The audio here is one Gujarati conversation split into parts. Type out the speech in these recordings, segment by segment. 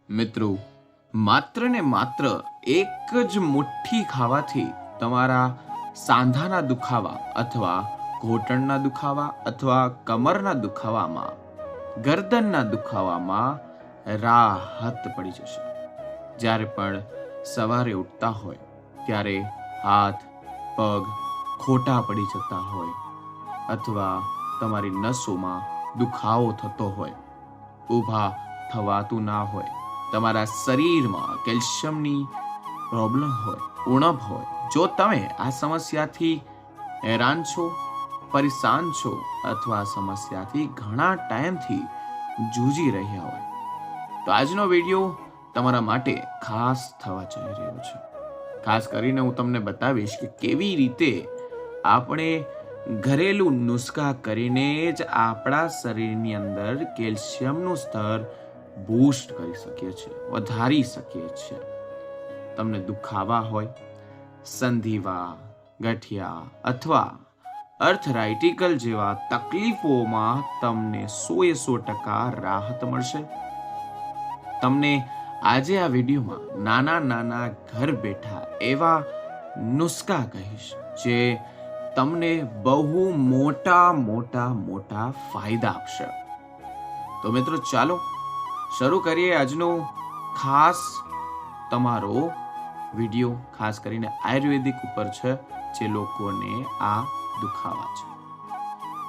મિત્રો, માત્ર ને માત્ર એક જ મુઠ્ઠી ખાવાથી તમારા સાંધાના દુખાવા અથવા ઘૂંટણના દુખાવા અથવા કમરના દુખાવામાં, ગરદનના દુખાવામાં રાહત પડી જશે. જ્યારે પણ સવારે ઉઠતા હોય ત્યારે હાથ પગ ખોટા પડી જતા હોય અથવા તમારી નસોમાં દુખાવો થતો હોય, ઊભા થવાતું ના હોય, તમારા શરીરમાં કેલ્શિયમની પ્રોબ્લેમ હોય, ઉણપ હોય, જો તમે આ સમસ્યાથી હેરાન છો, પરેશાન છો અથવા આ સમસ્યાથી ઘણા ટાઈમથી જૂજી રહ્યા હોય, તો આજનો વિડીયો તમારા માટે ખાસ થવા જઈ રહ્યો છે. ખાસ કરીને હું તમને બતાવીશ કે કેવી રીતે આપણે ઘરેલું નુસ્ખા કરીને જ આપણા શરીરની અંદર કેલ્શિયમનું સ્તર બૂસ્ટ કરી શકીએ છીએ, વધારી શકીએ છીએ. તમને દુખાવા હોય, સંધિવા, ગઠિયા અથવા અર્થરાઇટિકલ જેવા તકલીફોમાં તમને 100% રાહત મળશે. તમને આજે આ વિડીયોમાં નાના ઘર બેઠા એવા નુસ્ખા કહીશ જે તમને બહુ મોટા ફાયદા આપશે. તો મિત્રો ચાલો શરૂ કરીએ આજનો ખાસ તમારો વિડીયો. ખાસ કરીને આયુર્વેદિક ઉપર છે, જે લોકોને આ દુખાવા છે.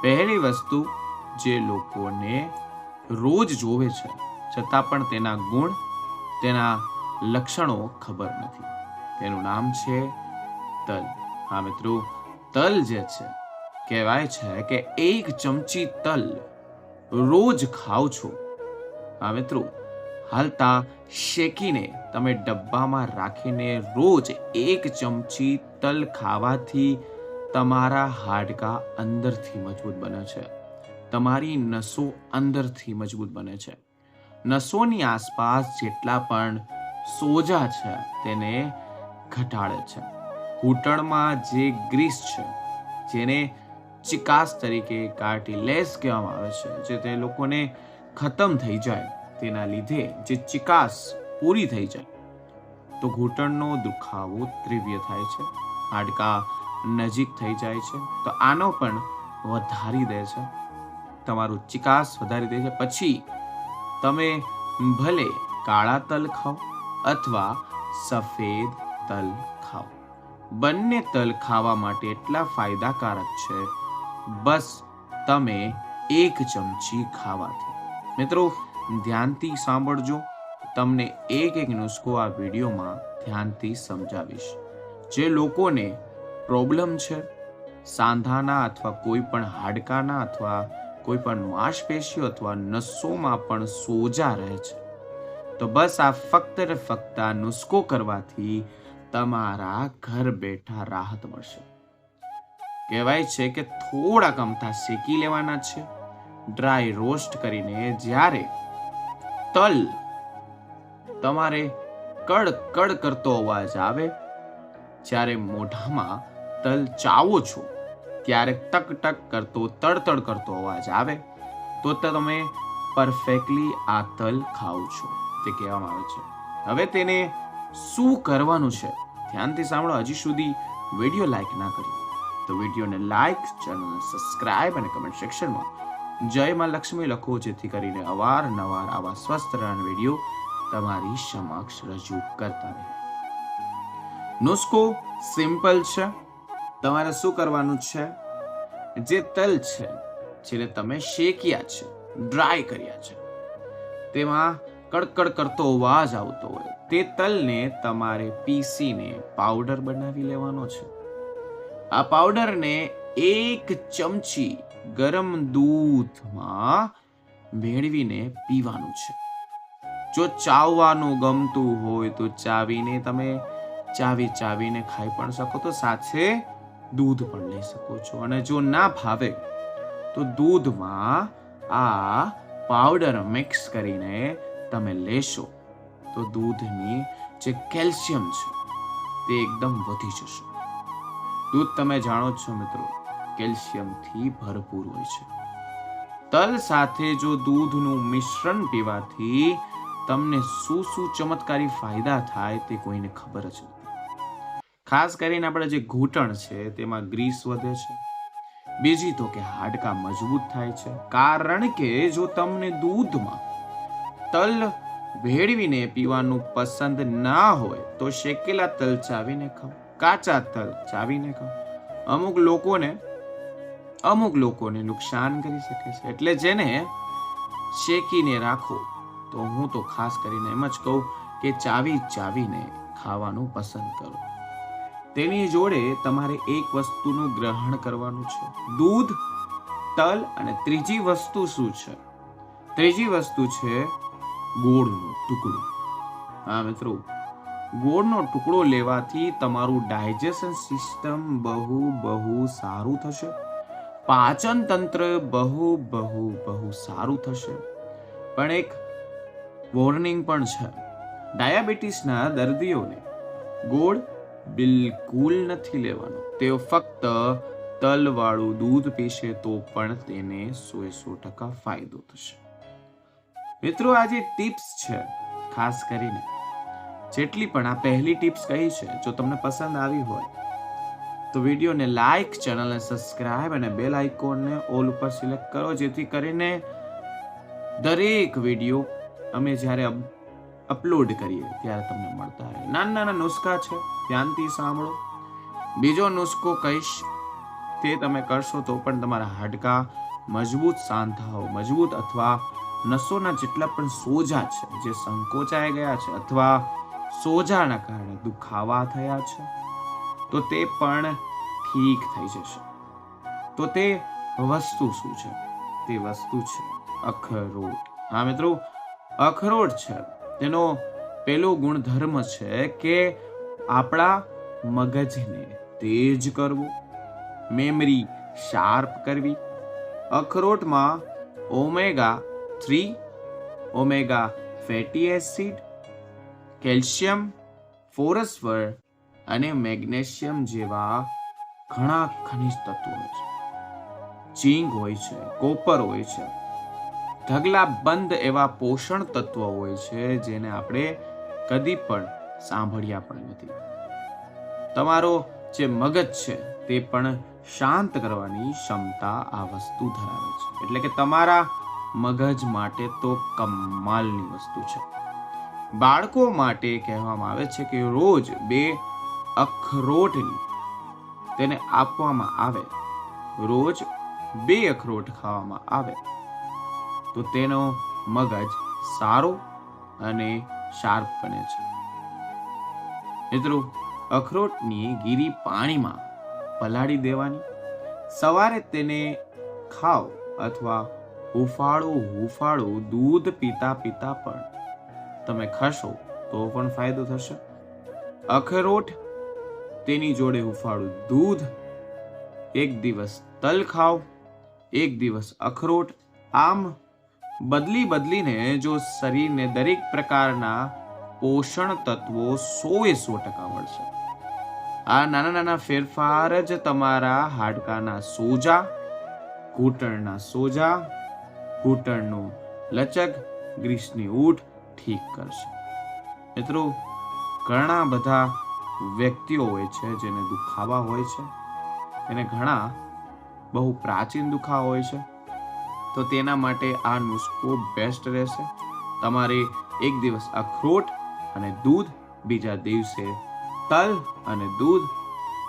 પહેલી વસ્તુ જે લોકોને રોજ જોવે છે છતાં પણ તેના ગુણ, તેના લક્ષણો ખબર નથી, તેનું નામ છે તલ. હા મિત્રો, તલ જે છે, કહેવાય છે કે 1 ચમચી તલ રોજ ખાઓ છો. હા મિત્રો, હાલતા શેકીને તમે ડબ્બામાં રાખીને રોજ 1 ચમચી તલ ખાવાથી તમારા હાડકાં અંદરથી મજબૂત બને છે, તમારી નસો અંદરથી મજબૂત બને છે. નસોની આસપાસ જેટલા પણ સોજા છે તેને ઘટાડે છે. ઘૂંટણમાં જે ગ્રીસ છે, જેને ચિકાસ તરીકે કાર્ટિલેજ કહેવામાં આવે છે, જે તે લોકોને ખતમ થઈ જાય, તેના લીધે જે ચિકાસ પૂરી થઈ જાય તો ઘૂંટણનો દુખાવો તીવ્ર થાય છે, હાડકાં નજીક થઈ જાય છે. તો આનો પણ વધારી દે છે, તમારું ચિકાસ વધારી દે છે. પછી તમે ભલે કાળા તલ ખાઓ અથવા સફેદ તલ ખાઓ, બંને તલ ખાવા માટે એટલા ફાયદાકારક છે, બસ તમે 1 ચમચી ખાવાથી. મિત્રો ધ્યાનથી સાંભળજો, તમને એક નુસ્ખો આ વિડીયોમાં ધ્યાનથી સમજાવીશ. જે લોકોને પ્રોબ્લેમ છે સાંધાના અથવા કોઈ પણ હાડકાના અથવા કોઈ પણ માંસપેશીઓ અથવા નસોમાં પણ સોજા રહે છે, તો બસ આ ફક્ત ને ફક્ત આ નુસ્ખો કરવાથી તમારા ઘર બેઠા રાહત મળશે. કહેવાય છે કે થોડા અમથા શેકી લેવાના છે, ડ્રાય રોસ્ટ કરીને. જ્યારે તલ તમારે કડ કરતો અવાજ આવે, જ્યારે મોઢામાં તલ ચાવો છો ત્યારે ટક કરતો, તડતડ કરતો અવાજ આવે, તો તમે પરફેક્ટલી આ તલ ખાઓ છો, તે કહેવામાં આવે છે. હવે તેને શું કરવાનું છે ધ્યાનથી સાંભળો. હજી સુધી વિડીયો લાઈક ના કર્યો તો વિડીયોને લાઈક, ચેનલને સબસ્ક્રાઇબ અને કમેન્ટ સેક્શનમાં જય માં લક્ષ્મી લખો, જેથી કરીને અવારનવાર આવા સ્વસ્થ રહેવાના વિડીયો તમારી સમક્ષ રજૂ કરતા રહે. નુસ્ખો સિમ્પલ છે. તમારે શું કરવાનું છે, જે તલ છે જેને તમે શેક્યા છે, ડ્રાય કર્યા છે, તેમાં કડકડ કરતો અવાજ આવતો હોય, તે તલને તમારે પીસીને પાવડર બનાવી લેવાનો છે. આ પાવડરને 1 ચમચી ગરમ દૂધમાં ભેળવીને પીવાનું છે. જો ચાવવાનું ગમતું હોય તો ચાવીને તમે ચાવીને ખાઈ પણ શકો, તો સાથે દૂધ પણ લઈ શકો છો. અને જો ના ભાવે તો દૂધમાં આ પાવડર મિક્સ કરીને તમે લેશો તો દૂધની જે કેલ્શિયમ છે તે એકદમ વધી જશે. દૂધ તમે જાણો છો મિત્રો, કેલ્શિયમથી ભરપૂર હોય છે. તલ સાથે જો દૂધનું મિશ્રણ પીવાથી તમને શું શું ચમત્કારી ફાયદા થાય તે કોઈને ખબર જ નથી. ખાસ કરીને આપણે જે ઘૂંટણ છે તેમાં ગ્રીસ વધે છે. બીજી તો કે હાડકા મજબૂત થાય છે, કારણ કે જો તમને દૂધમાં તલ ભેળવીને પીવાનું પસંદ ના હોય તો શેકેલા તલ ચાવીને ખાઓ, કાચા તલ ચાવીને ખાઓ. અમુક લોકોને નુકસાન કરી શકે છે, એટલે જેને શેકીને રાખો તો હું તો ખાસ કરીને એમ જ કહું કે ચાવીને ખાવાનું પસંદ કરો. તેની જોડે તમારે એક વસ્તુનું ગ્રહણ કરવાનું છે, દૂધ, તલ, અને ત્રીજી વસ્તુ શું છે? ત્રીજી વસ્તુ છે ગોળનો ટુકડો. હા મિત્રો, ગોળનો ટુકડો લેવાથી તમારું ડાયજેશન સિસ્ટમ બહુ સારું થશે, પાચન તંત્ર બહુ સારું થશે. પણ એક વોર્નિંગ પણ છે, ડાયાબિટીસના દર્દીઓને ગોળ બિલકુલ નથી લેવાનો. તેઓ ફક્ત તલવાળું દૂધ પીશે તો પણ તેને 100% ફાયદો થશે. મિત્રો, આ જે ટિપ્સ છે, ખાસ કરીને જેટલી પણ આ પહેલી ટિપ્સ કહી છે, જો તમને પસંદ આવી હોય તો વિડીયોને લાઈક, ચેનલને સબસ્ક્રાઇબ અને બેલ આઇકોનને ઓલ ઉપર સિલેક્ટ કરો, જેથી કરીને દરેક વિડીયો અમે જ્યારે અપલોડ કરીએ ત્યારે તમને મળતા રહે. નાના નુસ્ખા છે, ધ્યાનથી સાંભળો. બીજો નુસ્ખો કહીશ, તે તમે કરશો તો પણ તમારા હાડકા મજબૂત સાંધાઓ મજબૂત, અથવા નસોના જેટલા પણ સોજા છે જે સંકોચાઈ ગયા છે અથવા સોજાના કારણે દુખાવા થયા છે તો તે પણ ઠીક થઈ જશે. તો તે વસ્તુ શું છે? તે વસ્તુ છે અખરોટ. હા મિત્રો, અખરોટ છે, તેનો પેલો ગુણધર્મ છે કે આપણા મગજને તેજ કરવું, મેમરી શાર્પ કરવી. અખરોટમાં omega three, omega fatty acid, calcium, phosphorus અને મેગ્નેશિયમ જેવા ઘણા ખનિજ તત્વો હોય છે. ઝીંક હોય છે, કોપર હોય છે, ઢગલાબંધ એવા પોષણ તત્વો હોય છે જેને આપણે કદી પણ સાંભળ્યા પણ નથી. તમારો જે મગજ છે તે પણ શાંત કરવાની ક્ષમતા આ વસ્તુ ધરાવે છે. એટલે કે તમારા મગજ માટે તો કમાલની વસ્તુ છે. બાળકો માટે કહેવામાં આવે છે કે રોજ 2 અખરોટની તેને આપવામાં આવે, રોજ 2 અખરોટ ખાવામાં આવે તો તેનો મગજ સારો અને શાર્પ બને છે. મિત્રો, અખરોટની ગીરી પાણીમાં પલાળી દેવાની, સવારે તેને ખાઓ અથવા હુંફાળું દૂધ પીતા પણ તમે ખાશો તો પણ ફાયદો થશે. અખરોટ, તેની જોડે હુંફાળું દૂધ, એક દિવસ તલ ખાઓ, એક દિવસ અખરોટ. આમ બદલીને જો શરીરને દરેક પ્રકારના પોષણ તત્વો 100% મળશે. આ નાના ફેરફાર જ તમારા હાડકાના સોજા, ઘૂંટણના સોજા, ઘૂંટણનો લચક, ગ્રીસની ઊઠ ઠીક કરશે. મિત્રો, ઘણા બધા વ્યક્તિઓ હોય છે જેને દુખાવા હોય છે, તેને ઘણા બહુ પ્રાચીન દુખાવા હોય છે, તો તેના માટે આ નુસ્ખો બેસ્ટ રહેશે. તમારે એક દિવસ અખરોટ અને દૂધ, બીજા દિવસે તલ અને દૂધ,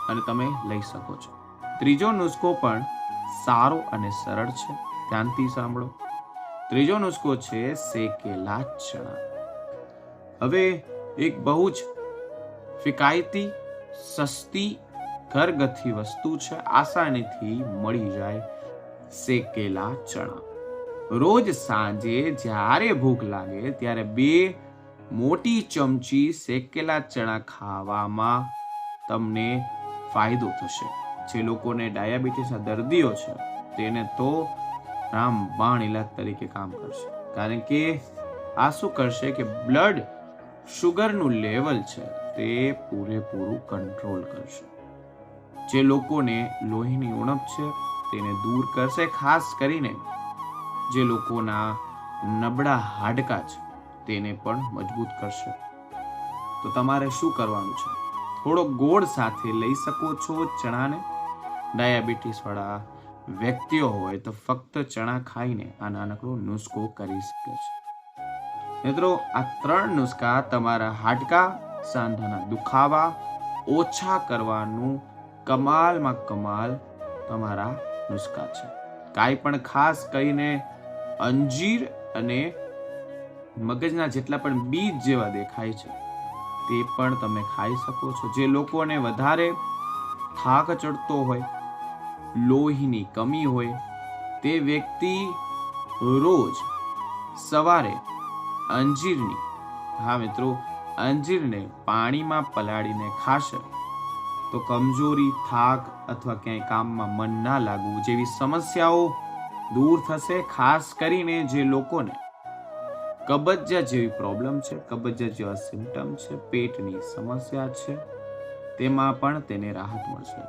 અને તમે લઈ શકો છો. ત્રીજો નુસ્ખો પણ સારો અને સરળ છે, ધ્યાનથી સાંભળો. ત્રીજો નુસ્ખો છે શેકેલા ચણા. હવે એક બહુ જ કિફાયતી, સસ્તી, ઘરગથ્થુ વસ્તુ છે, આસાનીથી મળી જાય શેકેલા ચણા. રોજ સાંજે જ્યારે ભૂખ લાગે ત્યારે 2 મોટી ચમચી શેકેલા ચણા ખાવામાં તમને ફાયદો થશે. જે લોકોને ડાયાબિટીસના દર્દીઓ છે તેને તો રામબાણ ઇલાજ તરીકે કામ કરશે, કારણ કે આ શું કરશે કે બ્લડ શુગરનું લેવલ છે તે પૂરેપૂરું કંટ્રોલ કરશે. જે લોકોને લોહીની ઉણપ છે તેને દૂર કરશે. ખાસ કરીને જે લોકોના નબળા હાડકા છે તેને પણ મજબૂત કરશે. તો તમારે શું કરવાનું છે? થોડો ગોળ સાથે લઈ શકો છો ચણાને. ડાયાબિટીસ વાળા વ્યક્તિઓ હોય તો ફક્ત ચણા ખાઈને આ નાનકડો નુસ્ખો કરી શકે છે. મિત્રો, આ 3 નુસ્ખા તમારા હાડકાં, સાંધાના દુખાવા ઓછા કરવાનું કમાલમાં કમાલ તમારા નુસ્ખા છે. કાંઈ પણ ખાસ કરીને અંજીર અને મગજના જેટલા પણ બીજ જેવા દેખાય છે તે પણ તમે ખાઈ શકો છો. જે લોકોને વધારે થાક ચડતો હોય, લોહીની કમી હોય, તે વ્યક્તિ રોજ સવારે અંજીરને પાણીમાં પલાળીને ખાશે તો કમજોરી, થાક અથવા ક્યાંય કામમાં મન ના લાગવું જેવી સમસ્યાઓ દૂર થશે. ખાસ કરીને જે લોકોને કબજિયાત જેવી પ્રોબ્લેમ છે, કબજિયાત જેવા સિમ્ટમ છે, પેટની સમસ્યા છે, તેમાં પણ તેને રાહત મળશે.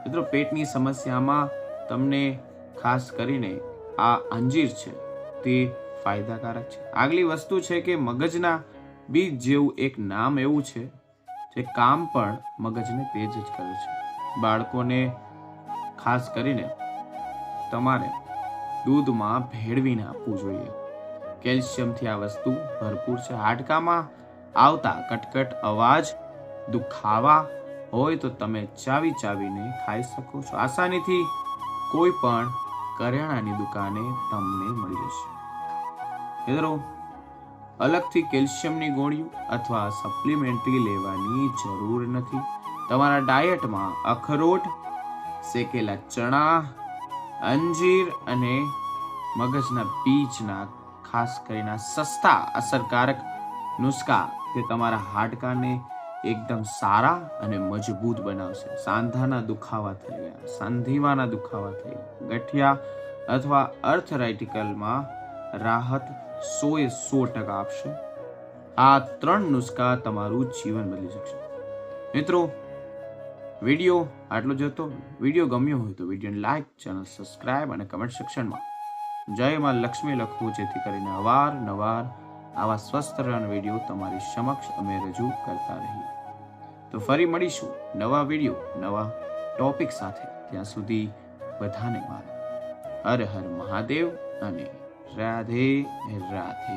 મિત્રો, પેટની સમસ્યામાં તમને ખાસ કરીને આ અંજીર છે તે ફાયદાકારક છે. આગલી વસ્તુ છે કે મગજના બીજ જેવું એક નામ એવું છે જે કામ પણ મગજને તેજ જ કરે છે. બાળકોને ખાસ કરીને તમારે દૂધમાં ભેળવીને આપવું જોઈએ. કેલ્શિયમથી આ વસ્તુ ભરપૂર છે. હાડકામાં આવતા કટકટ અવાજ, દુખાવા હોય તો તમે ચાવીને ખાઈ શકો છો. આસાનીથી કોઈ પણ કરિયાણાની દુકાને તમને મળી જશે. મિત્રો, અલગથી કેલ્શિયમની ગોળીઓ અથવા સપ્લિમેન્ટરી લેવાની જરૂર નથી. તમારા ડાયટમાં અખરોટ, શેકેલા ચણા, અંજીર અને મગજના બીજના ખાસ કરીને સસ્તા અસરકારક નુસ્ખા જે તમારા હાડકાને એકદમ સારા અને મજબૂત બનાવશે. સાંધાના દુખાવા થઈ ગયા, સંધિવાના દુખાવા થઈ ગયા, ગઠિયા અથવા આર્થરાઇટિકલમાં રાહત 100% આપશે. આ 3 નુસ્ખા તમારું જીવન બદલી શકશે. મિત્રો, વિડીયો આટલો જ હતો. વિડીયો ગમ્યો હોય તો વિડીયોને લાઈક, ચેનલ સબસ્ક્રાઇબ અને કમેન્ટ સેક્શનમાં જય માં લક્ષ્મી લખવું, જેથી કરીને અવારનવાર આવા સ્વસ્થ વિડીયો તમારી સમક્ષ અમે રજૂ કરતા રહીએ. તો ફરી મળીશું નવા વિડીયો, નવા ટોપિક સાથે. ત્યાં સુધી બધાને મારા હર હર મહાદેવ અને રાધે રાધે.